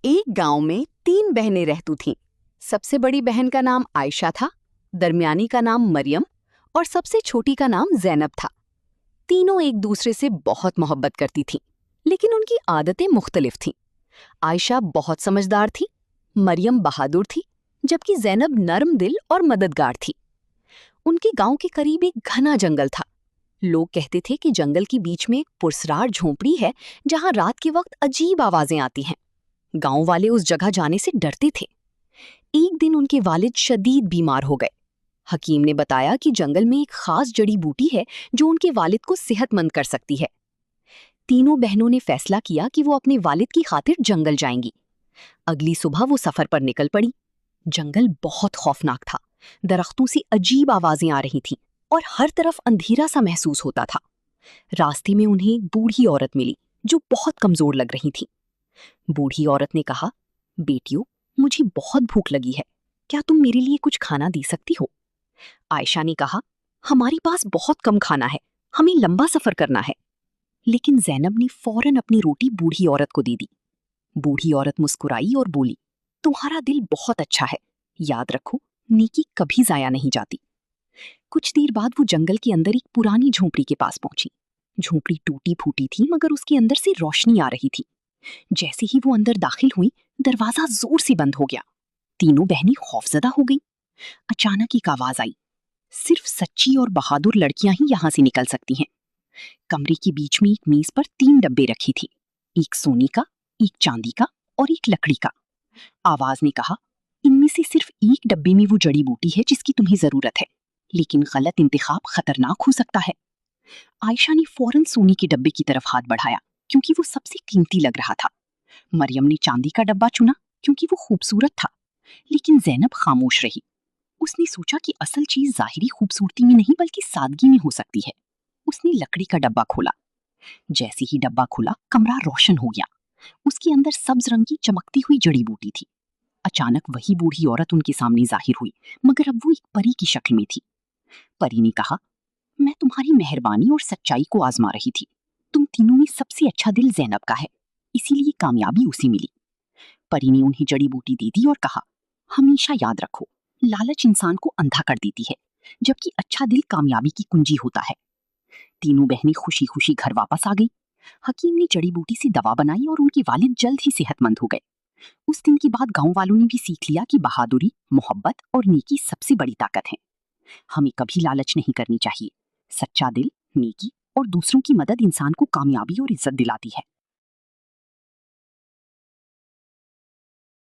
ایک गांव में 3 बहनें रहती थीं। सबसे बड़ी बहन का नाम आयशा था, दरमियानी का नाम मरियम और सबसे छोटी का नाम ज़ैनब था। तीनों एक दूसरे से बहुत मोहब्बत करती थीं, लेकिन उनकी आदतें मुख्तलिफ थीं। आयशा बहुत समझदार थी, मरियम बहादुर थी, जबकि ज़ैनब नरम दिल और मददगार थी। उनके गांव के करीब एक घना जंगल था। लोग कहते थे कि जंगल के बीच में एक पुरस्रार झोंपड़ी है जहां रात के वक्त अजीब आवाजें आती हैं। गांव वाले उस जगह जाने से डरते थे। एक दिन उनके वालिद शदीद बीमार हो गए। हकीम ने बताया कि जंगल में एक खास जड़ी बूटी है जो उनके वालिद को सेहतमंद कर सकती है। तीनों बहनों ने फैसला किया कि वो अपने वालिद की खातिर जंगल जाएंगी। अगली सुबह वो सफर पर निकल पड़ी। जंगल बहुत खौफनाक था। दरख्तों से अजीब आवाजें आ रही थीं और हर तरफ अंधेरा सा महसूस होता था। रास्ते में उन्हें एक बूढ़ी औरत मिली जो बहुत कमजोर लग रही थी। बूढ़ी औरत ने कहा, बेटियों, मुझे बहुत भूख लगी है, क्या तुम मेरे लिए कुछ खाना दे सकती हो? आयशा ने कहा, हमारे पास बहुत कम खाना है, हमें लंबा सफर करना है। लेकिन ज़ैनब ने फौरन अपनी रोटी बूढ़ी औरत को दे दी। बूढ़ी औरत मुस्कुराई और बोली, तुम्हारा दिल बहुत अच्छा है, याद रखो, नेकी कभी जाया नहीं जाती। कुछ देर बाद वो जंगल के अंदर एक पुरानी झोंपड़ी के पास पहुंची। झोंपड़ी टूटी फूटी थी, मगर उसके अंदर से रोशनी आ रही थी। जैसे ही वो अंदर दाखिल हुई, दरवाजा जोर से बंद हो गया। तीनों बहनें खौफजदा हो गईं। अचानक एक आवाज आई, सिर्फ सच्ची और बहादुर लड़कियां ही यहाँ से निकल सकती हैं। कमरे के बीच में एक मेज पर 3 डब्बे रखी थी, एक सोने का, एक चांदी का और एक लकड़ी का। आवाज ने कहा, इनमें से सिर्फ एक डब्बे में वो जड़ी बूटी है जिसकी तुम्हें जरूरत है, लेकिन गलत इंतखाब खतरनाक हो सकता है। आयशा ने फौरन सोने के डब्बे की तरफ हाथ बढ़ाया क्योंकि वो सबसे कीमती लग रहा था। मरियम ने चांदी का डब्बा चुना क्योंकि वो खूबसूरत था, लेकिन ज़ैनब खामोश रही। उसने सोचा कि असल चीज जाहिरी खूबसूरती में नहीं बल्कि सादगी में हो सकती है। उसने लकड़ी का डब्बा खोला। जैसे ही डब्बा खुला, कमरा रोशन हो गया। उसके अंदर सब्ज रंग की चमकती हुई जड़ी बूटी थी। अचानक वही बूढ़ी औरत उनके सामने जाहिर हुई, मगर अब वो एक परी की शक्ल में थी। परी ने कहा, मैं तुम्हारी मेहरबानी और सच्चाई को आजमा रही थी। तुम तीनों में सबसे अच्छा दिल ज़ैनब का है, इसीलिए कामयाबी उसे मिली। परी ने उन्हें जड़ी बूटी दे दी और कहा, हमेशा याद रखो, लालच इंसान को अंधा कर देती है, जबकि अच्छा दिल कामयाबी की कुंजी होता है। तीनों बहनें खुशी खुशी घर वापस आ गई। हकीम ने जड़ी बूटी से दवा बनाई और उनके वालिद जल्द ही सेहतमंद हो गए। उस दिन के बाद गांव वालों ने भी सीख लिया कि बहादुरी, मोहब्बत और नेकी सबसे बड़ी ताकत है। हमें कभी लालच नहीं करनी चाहिए। सच्चा दिल, नेकी और दूसरों की मदद इंसान को कामयाबी और इज्जत दिलाती है।